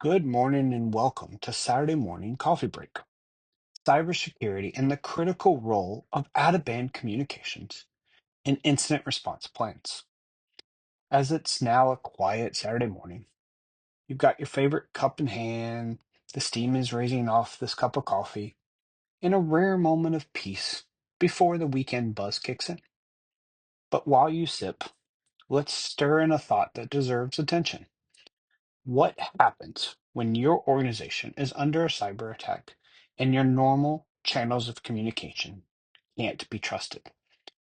Good morning and welcome to Saturday Morning Coffee Break. Cybersecurity and the critical role of out-of-band communications in incident response plans. As it's now a quiet Saturday morning, you've got your favorite cup in hand, the steam is raising off this cup of coffee, in a rare moment of peace before the weekend buzz kicks in. But while you sip, let's stir in a thought that deserves attention. What happens when your organization is under a cyber attack and your normal channels of communication can't be trusted?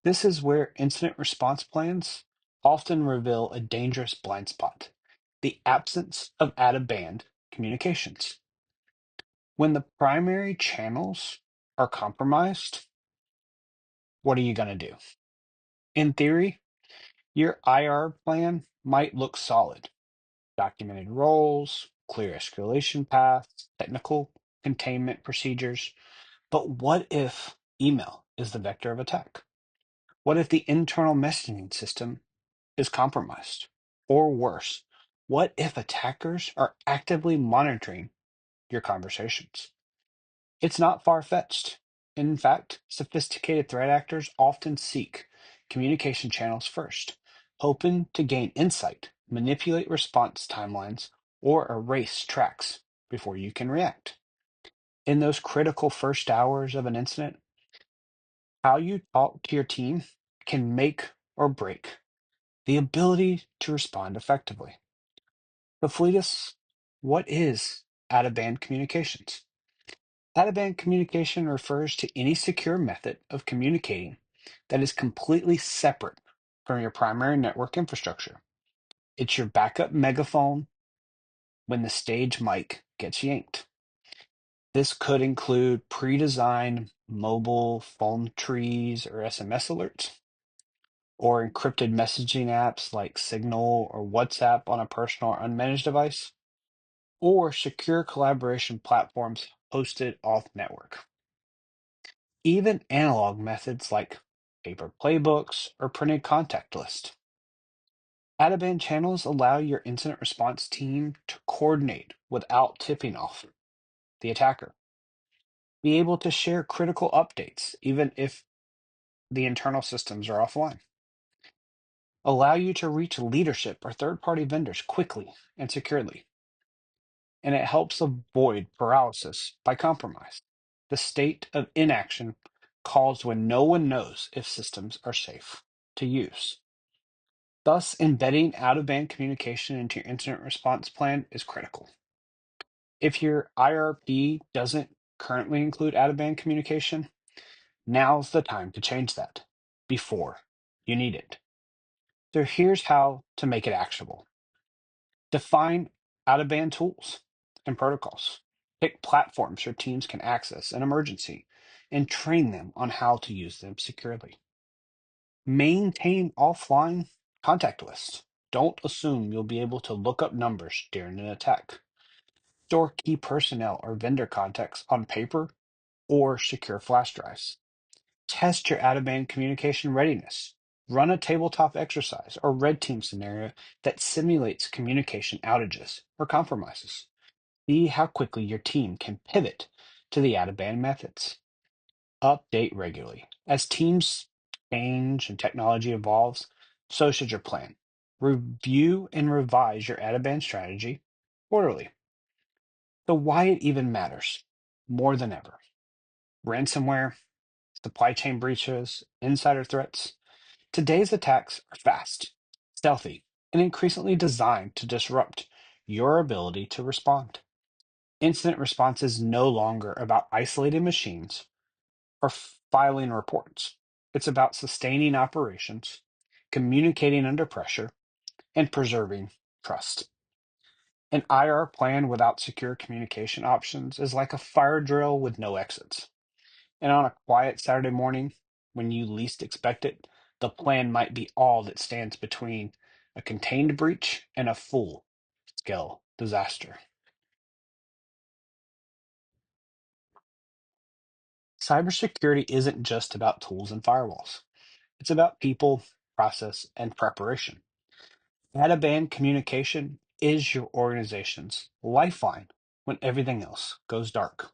This is where incident response plans often reveal a dangerous blind spot: the absence of out of band communications. When the primary channels are compromised, what are you going to do? In theory, your IR plan might look solid: documented roles, clear escalation paths, technical containment procedures. But what if email is the vector of attack? What if the internal messaging system is compromised? Or worse, what if attackers are actively monitoring your conversations? It's not far-fetched. In fact, sophisticated threat actors often seek communication channels first, hoping to gain insight, manipulate response timelines, or erase tracks before you can react. In those critical first hours of an incident, how you talk to your team can make or break the ability to respond effectively. So, Fleetus, what is out-of-band communications? Out-of-band communication refers to any secure method of communicating that is completely separate from your primary network infrastructure. It's your backup megaphone when the stage mic gets yanked. This could include pre-designed mobile phone trees or SMS alerts, or encrypted messaging apps like Signal or WhatsApp on a personal or unmanaged device, or secure collaboration platforms hosted off network. Even analog methods like paper playbooks or printed contact lists. Out-of-band channels allow your incident response team to coordinate without tipping off the attacker, be able to share critical updates even if the internal systems are offline, allow you to reach leadership or third-party vendors quickly and securely, and it helps avoid paralysis by compromise, the state of inaction caused when no one knows if systems are safe to use. Thus, embedding out-of-band communication into your incident response plan is critical. If your IRP doesn't currently include out-of-band communication, now's the time to change that before you need it. So here's how to make it actionable. Define out-of-band tools and protocols. Pick platforms your teams can access in emergency and train them on how to use them securely. Maintain offline contact lists. Don't assume you'll be able to look up numbers during an attack. Store key personnel or vendor contacts on paper or secure flash drives. Test your out-of-band communication readiness. Run a tabletop exercise or red team scenario that simulates communication outages or compromises. See how quickly your team can pivot to the out-of-band methods. Update regularly. As teams change and technology evolves, so should your plan. Review and revise your out-of-band strategy quarterly. So why it even matters more than ever. Ransomware, supply chain breaches, insider threats. Today's attacks are fast, stealthy, and increasingly designed to disrupt your ability to respond. Incident response is no longer about isolated machines or filing reports. It's about sustaining operations, communicating under pressure, and preserving trust. An IR plan without secure communication options is like a fire drill with no exits. And on a quiet Saturday morning, when you least expect it, the plan might be all that stands between a contained breach and a full scale disaster. Cybersecurity isn't just about tools and firewalls. It's about people, process, and preparation. Out-of-band communication is your organization's lifeline when everything else goes dark.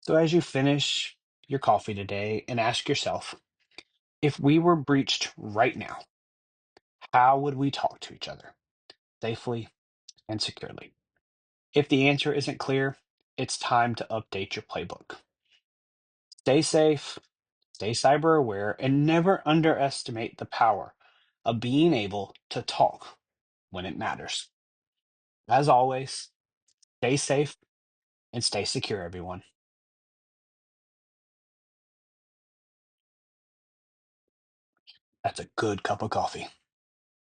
So as you finish your coffee today and ask yourself, if we were breached right now, how would we talk to each other safely and securely? If the answer isn't clear, it's time to update your playbook. Stay safe, stay cyber aware, and never underestimate the power of being able to talk when it matters. As always, stay safe and stay secure, everyone. That's a good cup of coffee.